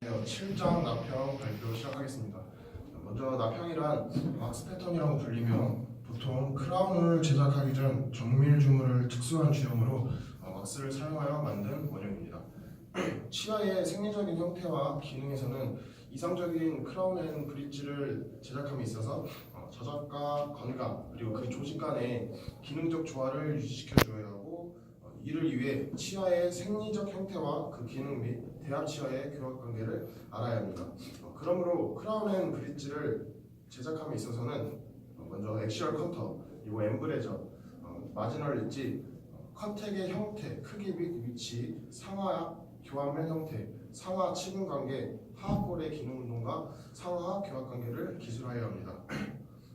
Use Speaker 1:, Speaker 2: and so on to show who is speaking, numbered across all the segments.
Speaker 1: 7장 납형 발표 시작하겠습니다. 먼저 납형이란 막스 패턴이라고 불리며 보통 크라운을 제작하기 전 정밀 주물을 특수한 주형으로 막스를 사용하여 만든 원형입니다. 치아의 생리적인 형태와 기능에서는 이상적인 크라운 앤 브릿지를 제작함에 있어서 저작과 건강 그리고 그 조직 간의 기능적 조화를 유지시켜 주어야 하고 이를 위해 치아의 생리적 형태와 그 기능 및 대합 치아의 교합 관계를 알아야 합니다. 그러므로 크라운 앤 브릿지를 제작함에 있어서는 먼저 액시얼 컨터, 그리고 엠브레저, 마지널 릿지, 컨택의 형태, 크기 및 위치, 상하 교합면 형태, 상하 치근 관계, 하악골의 기능 운동과 상하 교합 관계를 기술하여야 합니다.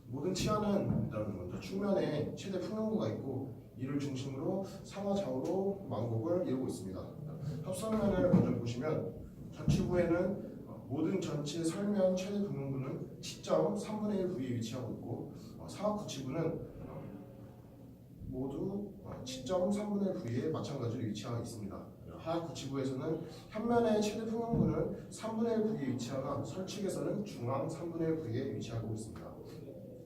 Speaker 1: 모든 치아는 일단 먼저 측면에 최대 풍용구가 있고 이를 중심으로 상하 좌우로 망곡을 이루고 있습니다. 협선면을 먼저 보시면 전치부에는 모든 전체 설면 최대 풍용구는 치점 3분의 1 부위에 위치하고 있고 상하 구치부는 모두 치점 3분의 1 부위에 마찬가지로 위치하고 있습니다. 하악 구치부에서는 현면의 최대 풍용구는 3분의 1 부위에 위치하나 설측에서는 중앙 3분의 1 부위에 위치하고 있습니다.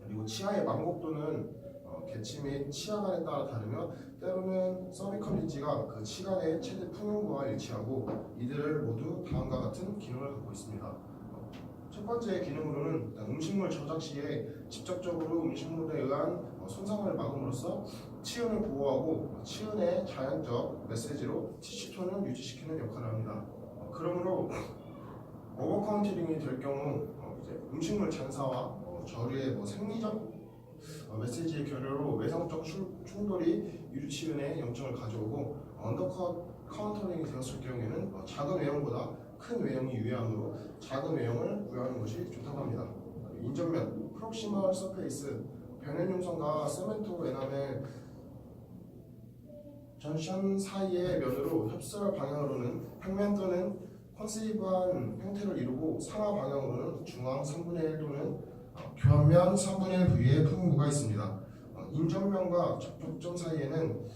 Speaker 1: 그리고 치아의 망곡도는 개치 및 치아간에 따라 다르며 때로는 서비컬 릿지가 그 치간의 최대 풍용구와 일치하고 이들을 모두 다음과 같은 기능을 갖고 있습니다. 첫 번째 기능으로는 음식물 저작 시에 직접적으로 음식물에 의한 손상을 막음으로써 치은을 보호하고 치은의 자연적 메시지로 티슈톤을 유지시키는 역할을 합니다. 그러므로 오버카운티링이 될 경우 음식물 잔사와 저류의 생리적 메시지의 결여로 외상적 충돌이 유류치은에 염증을 가져오고 언더컷 카운터링이 되었을 경우에는 작은 외형보다 큰 외형이 유해하므로 작은 외형을 구현하는 것이 좋다고 합니다. 인접면, 프록시멀 서페이스, 변연용선과 세멘토 에나멜 전션 사이의 면으로 협설 방향으로는 평면 또는 컨시브한 형태를 이루고 상하 방향으로는 중앙 3분의 1 또는 교합면 3분의 1 부위에 풍부가 있습니다. 인접면과 접촉점 사이에는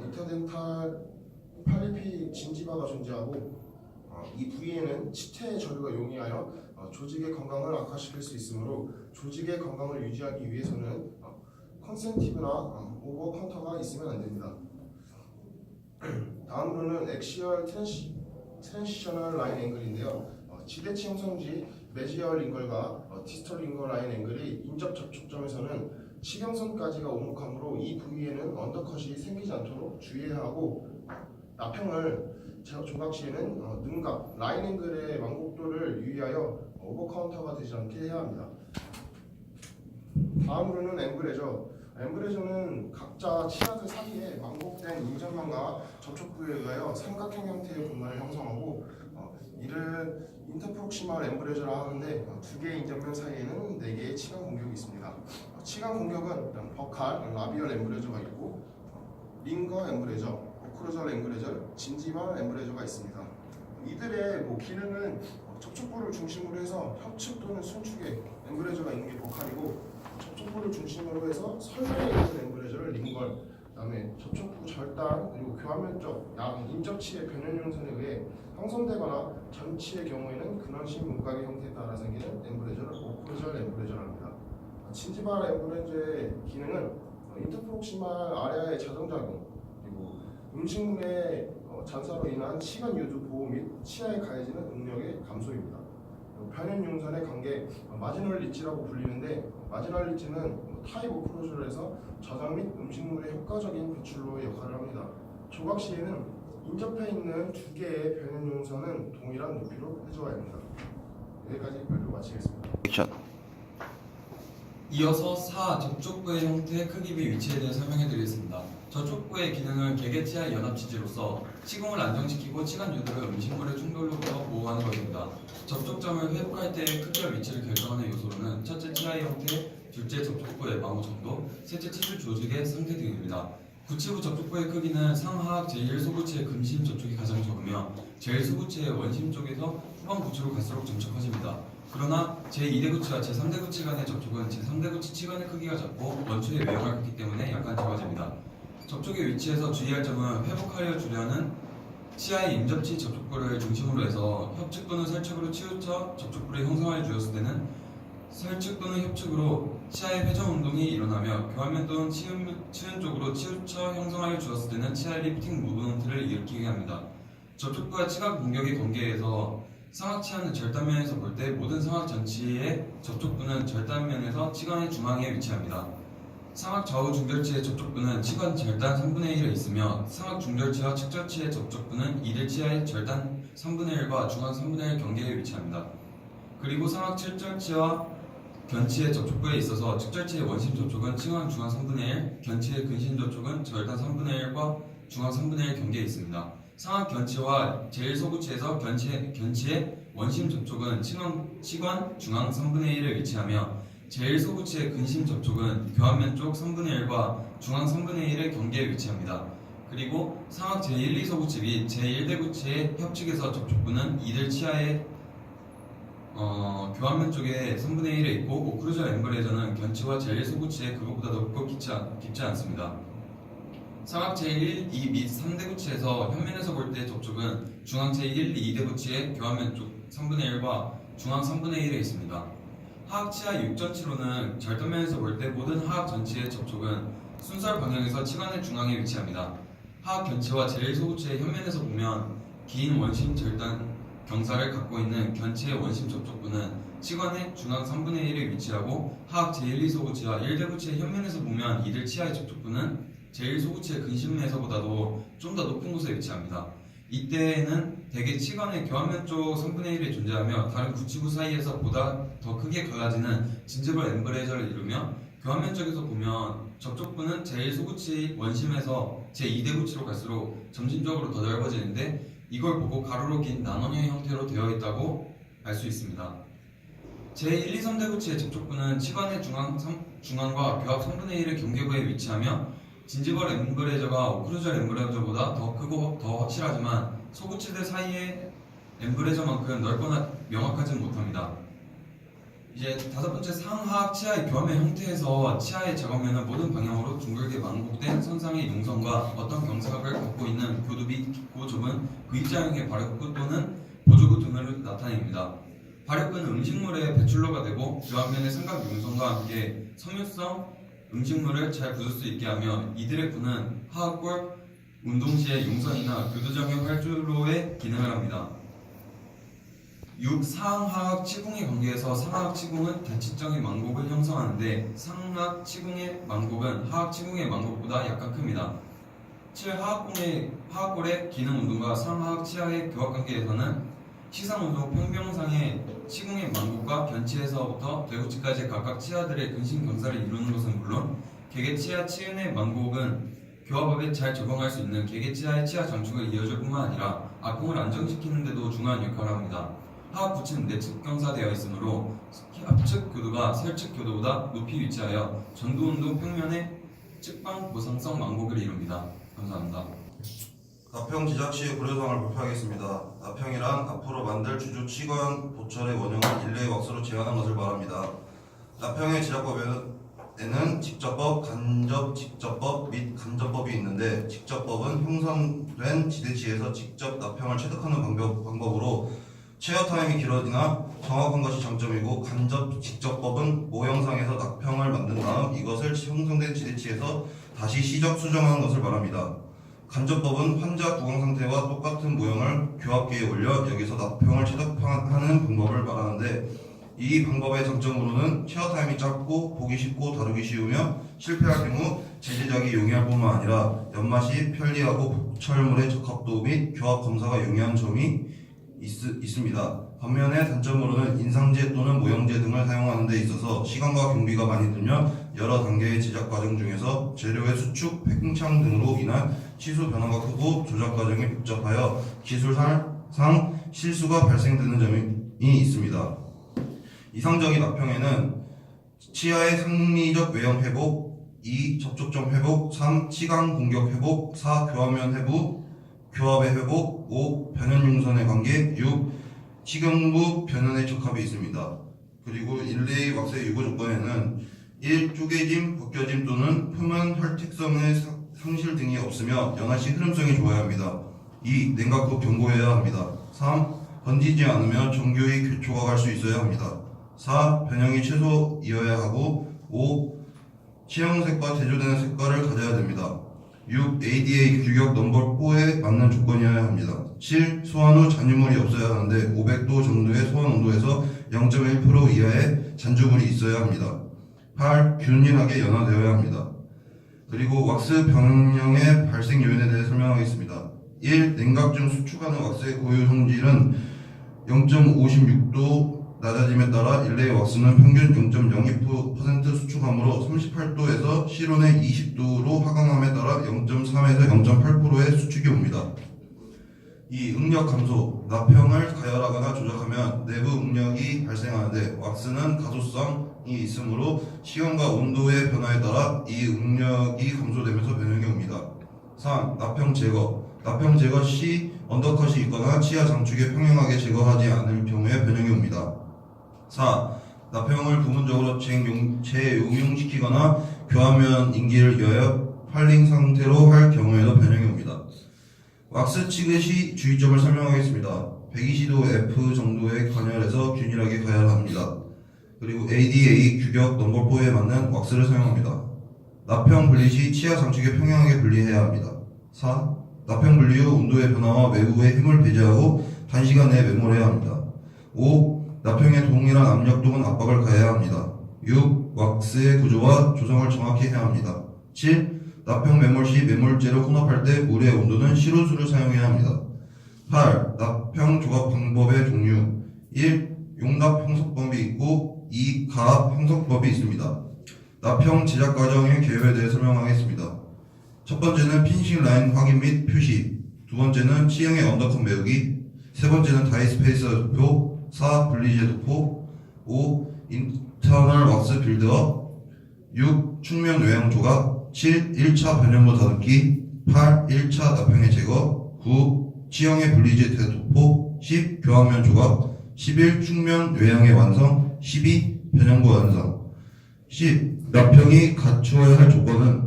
Speaker 1: 인터덴탈 팔리피 진지바가 존재하고 이 부위에는 치태의 저류가 용이하여 조직의 건강을 악화시킬 수 있으므로 조직의 건강을 유지하기 위해서는 컨센티브나 오버 카운터가 있으면 안 됩니다. 다음으로는 액시얼 트랜시셔널 라인 앵글인데요. 지대치 형성지 메지얼 링걸과 디스털 링걸 라인 앵글이 인접 접촉점에서는 치경선까지가 오목하므로 이 부위에는 언더컷이 생기지 않도록 주의해야 하고 납형을 조각 시에는 능각, 라인 앵글의 망곡도를 유의하여 오버카운터가 되지 않게 해야 합니다. 다음으로는 엠브레저는 각자 치아들 사이에 망곡된 인접면과 접촉부에 의하여 삼각형 형태의 공간을 형성하고 이를 인터프록시멀 엠브레저라 하는데 두 개의 인접면 사이에는 4개의 치간 공격이 있습니다. 치간 공격은 버칼, 라비얼 엠브레저가 있고 링거 엠브레저, 오클루절 엠브레저, 진지발 엠브레저가 있습니다. 이들의 기능은 접촉부를 중심으로 해서 협측 또는 순축에 엠브레저가 있는 게 버칼이고 접촉부를 중심으로 해서 설면에 있는 엠브레저를 링걸, 그다음에 접촉부 절단 그리고 교합면 쪽 인접치의 변연용선에 의해 형성되거나 전치의 경우에는 근원식 문각의 형태에 따라 생기는 엠브레저를 오클루절 엠브레저랍니다. 진지발 엠브레저의 기능은 인터프록시말 아레아의 자정작용 그리고 음식물의 잔사로 인한 치간 유두 보호 및 치아에 가해지는 응력의 감소입니다. 변연용선의 관계 마지널 릿지라고 불리는데 마지널 릿지는 타입 오클루저에서 저장 및 음식물의 효과적인 배출로의 역할을 합니다. 조각 시에는 인접해 있는 2개의 변연용선은 동일한 높이로 해줘야 합니다. 여기까지 발표 마치겠습니다.
Speaker 2: 이어서 접촉부의 형태, 크기 및 위치에 대해 설명해드리겠습니다. 접촉부의 기능은 개개치아의 연합지지로서 치공을 안정시키고 치간 유도를 음식물의 충돌로부터 보호하는 것입니다. 접촉점을 회복할 때의 크기와 위치를 결정하는 요소로는 첫째 치아의 형태, 둘째 접촉부의 망호 정도, 셋째 치주 조직의 상태 등입니다. 구치부 접촉부의 크기는 상하악 제1소구치의 근심 접촉이 가장 적으며 제1소구치의 원심 쪽에서 후방 구치로 갈수록 점촉커집니다. 그러나 제2대 구치와 제3대 구치 간의 접촉은 제3대 구치 치간의 크기가 작고 원초의 외형을 갖기 때문에 약간 적어집니다. 접촉의 위치에서 주의할 점은 회복하여 주려는 치아의 임접치 접촉부를 중심으로 해서 협측 또는 설측으로 치우쳐 접촉부를 형성하여 주었을 때는 설측 또는 협측으로 치아의 회전 운동이 일어나며 교환면 또는 치은 쪽으로 치우쳐 형성하여 주었을 때는 치아 리프팅 무브먼트를 일으키게 합니다. 접촉부와 치각 공격의 관계에서 상악 치아는 절단면에서 볼 때 모든 상악 전치의 접촉부는 절단면에서 치관의 중앙에 위치합니다. 상악 좌우 중절치의 접촉부는 치관 절단 3분의 1에 있으며 상악 중절치와 측절치의 접촉부는 이들 치아의 절단 3분의 1과 중앙 3분의 1 경계에 위치합니다. 그리고 상악 측절치와 견치의 접촉부에 있어서 측절치의 원심 접촉은 치관 중앙 3분의 1, 견치의 근심 접촉은 절단 3분의 1과 중앙 3분의 1 경계에 있습니다. 상악 견치와 제1소구치에서 견치의 원심 접촉은 치관 중앙 3분의 1에 위치하며 제1소구치의 근심 접촉은 교환면 쪽 3분의 1과 중앙 3분의 1의 경계에 위치합니다. 그리고 상악 제1, 2소구치 및 제1대구치의 협측에서 접촉부는 이들 치아의 교환면 쪽에 3분의 1에 있고 오클루전 엠브레이저는 견치와 제1소구치의 그것보다 넓고 깊지 않습니다. 상악 제1, 2 및 3대구치에서 현면에서 볼 때 접촉은 중앙 제1, 2대구치의 교환면 쪽 3분의 1과 중앙 3분의 1에 있습니다. 하악 치아 6전치로는 절단면에서 볼 때 모든 하악 전치의 접촉은 순설 방향에서 치관의 중앙에 위치합니다. 하악 견치와 제1소구치의 현면에서 보면 긴 원심 절단 경사를 갖고 있는 견치의 원심 접촉부는 치관의 중앙 3분의 1에 위치하고 하악 제1, 2소구치와 1대구치의 현면에서 보면 이들 치아의 접촉부는 제1소구치의 근심에서보다도 좀 더 높은 곳에 위치합니다. 이때에는 대개 치관의 교환면 쪽 3분의 1이 존재하며 다른 구치부 사이에서 보다 더 크게 갈라지는 진지벌 엠브레이저를 이루며 교환면 쪽에서 보면 접촉부는 제1소구치 원심에서 제2대구치로 갈수록 점진적으로 더 넓어지는데 이걸 보고 가로로 긴 나눠형 형태로 되어 있다고 알 수 있습니다. 제1, 2, 3대구치의 접촉부는 치관의 중앙과 교합 3분의 1의 경계부에 위치하며 진지벌 엠브레이저가 오클루전 엠브레이저보다 더 크고 더 확실하지만 소구치들 사이의 엠브레이저만큼 넓거나 명확하지는 못합니다. 이제 다섯 번째 상하악 치아의 교환면 형태에서 치아의 작업면은 모든 방향으로 둥글게 만곡된 선상의 융선과 어떤 경사각을 갖고 있는 교두비 깊고 좁은 V자형의 발육구 또는 보조구 등을 나타냅니다. 발육구는 음식물의 배출로가 되고 교환면의 삼각 융선과 함께 섬유성 음식물을 잘 부술 수 있게 하며 이들의 구는 하악골 운동 시에 융선이나 교두정의 활주로의 기능을 합니다. 6. 상하악 치궁의 관계에서 상하악 치궁은 대치정의 망곡을 형성하는데 상하악 치궁의 망곡은 하악 치궁의 망곡보다 약간 큽니다. 7. 하악골의 기능 운동과 상하악 치아의 교합 관계에서는 시상 운동 평평상의 치궁의 망곡과 견치에서부터 대구치까지 각각 치아들의 근심 경사를 이루는 것은 물론 개개치아 치은의 망곡은 교합업에 잘 적응할 수 있는 개개치아의 치아 장축을 이어줄 뿐만 아니라 악궁을 안정시키는 데도 중요한 역할을 합니다. 하악 부치는 내측 경사되어 있으므로 합측 교도가 설측 교도보다 높이 위치하여 전두 운동 평면의 측방 보상성 망곡을 이룹니다. 감사합니다.
Speaker 3: 나평 제작 시의 고려사항을 발표하겠습니다. 나평이란 앞으로 만들 주주 치관 보철의 원형을 일레의 왁스로 제한한 것을 말합니다. 나평의 제작법에는 직접법, 간접 직접법 및 간접법이 있는데 직접법은 형성된 지대치에서 직접 나평을 체득하는 방법으로 체어 타임이 길어지나 정확한 것이 장점이고 간접 직접법은 모형상에서 낙평을 만든 다음 이것을 형성된 지대치에서 다시 시적 수정하는 것을 말합니다. 간접법은 환자 구강 상태와 똑같은 모형을 교합기에 올려 여기서 낙평을 체득하는 방법을 말하는데 이 방법의 장점으로는 체어 타임이 짧고 보기 쉽고 다루기 쉬우며 실패할 경우 재제작이 용이할 뿐만 아니라 연맛이 편리하고 보철물의 적합도 및 교합 검사가 용이한 점이 있습니다. 반면에 단점으로는 인상제 또는 모형제 등을 사용하는 데 있어서 시간과 경비가 많이 들며 여러 단계의 제작 과정 중에서 재료의 수축, 팽창 등으로 인한 치수 변화가 크고 조작 과정이 복잡하여 기술상 실수가 발생되는 점이 있습니다. 이상적인 낙평에는 치아의 상리적 외형 회복, 2. 접촉점 회복, 3. 치강 공격 회복, 4. 교환면 회복, 교합의 회복, 5. 변연융선의 관계, 6. 치경부 변연의 적합이 있습니다. 그리고 일레이 왁스의 유고 조건에는 1. 쪼개짐, 벗겨짐 또는 표면 혈택성의 상실 등이 없으며 연화시 흐름성이 좋아야 합니다. 2. 냉각후 경고해야 합니다. 3. 번지지 않으면 정교히 교초가 갈 수 있어야 합니다. 4. 변형이 최소이어야 하고 5. 치형색과 대조되는 색깔을 가져야 됩니다. 6. ADA 규격 넘버 4에 맞는 조건이어야 합니다. 7. 소환 후 잔유물이 없어야 하는데 500도 정도의 소환 온도에서 0.1% 이하의 잔주물이 있어야 합니다. 8. 균일하게 연화되어야 합니다. 그리고 왁스 변형의 발생 요인에 대해 설명하겠습니다. 1. 냉각 중 수축하는 왁스의 고유 성질은 0.56도 낮아짐에 따라 일레의 왁스는 평균 0.02% 수축함으로 38도에서 실온의 20도로 하강함에 따라 0.3에서 0.8%의 수축이 옵니다. 2. 응력 감소. 납형을 가열하거나 조작하면 내부 응력이 발생하는데 왁스는 가소성이 있으므로 시간과 온도의 변화에 따라 이 응력이 감소되면서 변형이 옵니다. 3. 납형 제거. 납형 제거 시 언더컷이 있거나 치아 장축에 평행하게 제거하지 않을 경우에 변형이 옵니다. 4. 납형을 부분적으로 재용융시키거나 교환면 인기를 여여 팔링 상태로 할 경우에도 변형이 옵니다. 왁스 치그 시 주의점을 설명하겠습니다. 120도 F 정도의 관열에서 균일하게 가열합니다. 그리고 ADA 규격 넘버 4에 맞는 왁스를 사용합니다. 납형 분리 시 치아 장축에 평행하게 분리해야 합니다. 4. 납형 분리 후 온도의 변화와 외부의 힘을 배제하고 단시간 내에 매몰해야 합니다. 5. 납형에 동일한 압력 또는 압박을 가해야 합니다. 6. 왁스의 구조와 조성을 정확히 해야 합니다. 7. 납형 매몰 시 매몰제를 혼합할 때 물의 온도는 시로수를 사용해야 합니다. 8. 납형 조각 방법의 종류. 1. 용납 형성법이 있고 2. 가압 형성법이 있습니다. 납형 제작 과정의 개요에 대해 설명하겠습니다. 첫 번째는 피니싱 라인 확인 및 표시. 두 번째는 C형의 언더컷 메우기. 세 번째는 다이스페이서 도표. 4. 분리제 도포. 5. 인터널 왁스 빌드업. 6. 축면 외양 조각. 7. 1차 변형부 다듬기. 8. 1차 납형의 제거. 9. C형의 분리제 대도포. 10. 교환면 조각. 11. 축면 외양의 완성. 12. 변형부 완성. 10. 납형이 갖추어야 할 조건은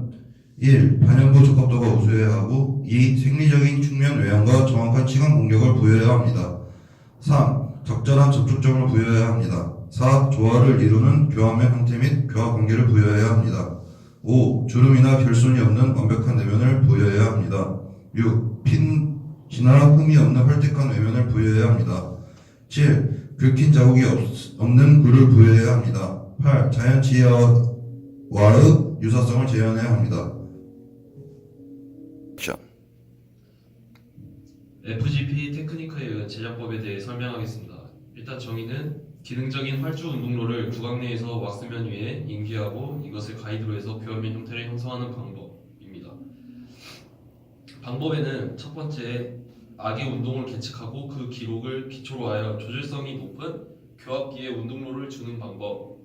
Speaker 3: 1. 반영부 적합도가 우수해야 하고 2. 생리적인 축면 외양과 정확한 시간 공격을 부여해야 합니다. 3. 적절한 접촉점을 부여해야 합니다. 4. 조화를 이루는 교환면 형태 및 교합 관계를 부여해야 합니다. 5. 주름이나 결손이 없는 완벽한 내면을 부여해야 합니다. 6. 핀이나 흠이 없는 활택한 외면을 부여해야 합니다. 7. 긁힌 자국이 없는 굴을 부여해야 합니다. 8. 자연치와의 유사성을 재현해야 합니다.
Speaker 4: FGP 테크니크에 의한 제작법에 대해 설명하겠습니다. 일단 정의는 기능적인 활주 운동로를 구강 내에서 왁스면 위에 인기하고 이것을 가이드로 해서 교환면 형태를 형성하는 방법입니다. 방법에는 첫 번째, 악의 운동을 계측하고 그 기록을 기초로 하여 조절성이 높은 교합기에 운동로를 주는 방법.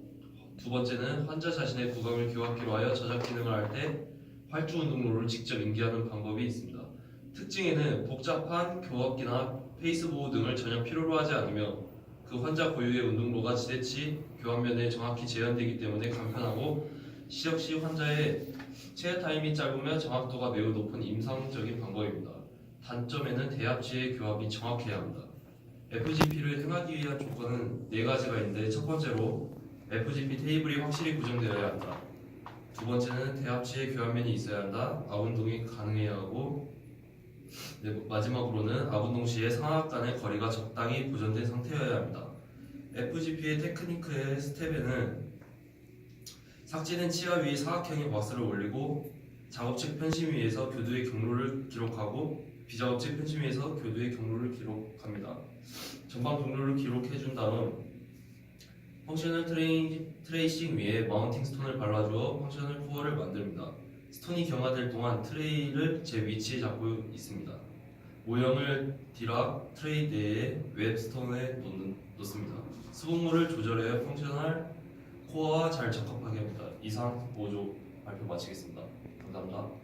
Speaker 4: 두 번째는 환자 자신의 구강을 교합기로 하여 저작 기능을 할 때 활주 운동로를 직접 인기하는 방법이 있습니다. 특징에는 복잡한 교합기나 페이스보호 등을 전혀 필요로 하지 않으며 그 환자 고유의 운동로가 지대치 교환면에 정확히 재현되기 때문에 간편하고 시력 시 환자의 체어 타임이 짧으며 정확도가 매우 높은 임상적인 방법입니다. 단점에는 대합치의 교합이 정확해야 합니다. FGP를 행하기 위한 조건은 4가지가 있는데 첫 번째로 FGP 테이블이 확실히 고정되어야 한다. 두 번째는 대합치의 교환면이 있어야 한다. 아운동이 가능해야 하고 마지막으로는 아운동 시에 상악 간의 거리가 적당히 보존된 상태여야 합니다. FGP의 테크니크의 스텝에는 삭제된 치아 위에 사각형의 왁스를 올리고 작업측 편심 위에서 교두의 경로를 기록하고 비작업측 편심 위에서 교두의 경로를 기록합니다. 전방 경로를 기록해준 다음 펑셔널 트레이싱 위에 마운팅 스톤을 발라주어 펑셔널 코어를 만듭니다. 스톤이 경화될 동안 트레이를 제 위치에 잡고 있습니다. 모형을 디락 트레이 내에 웹 스톤에 놓습니다. 수분물을 조절하여 펑셔널 코어와 잘 적합하게 합니다. 이상 5조 발표 마치겠습니다. 감사합니다.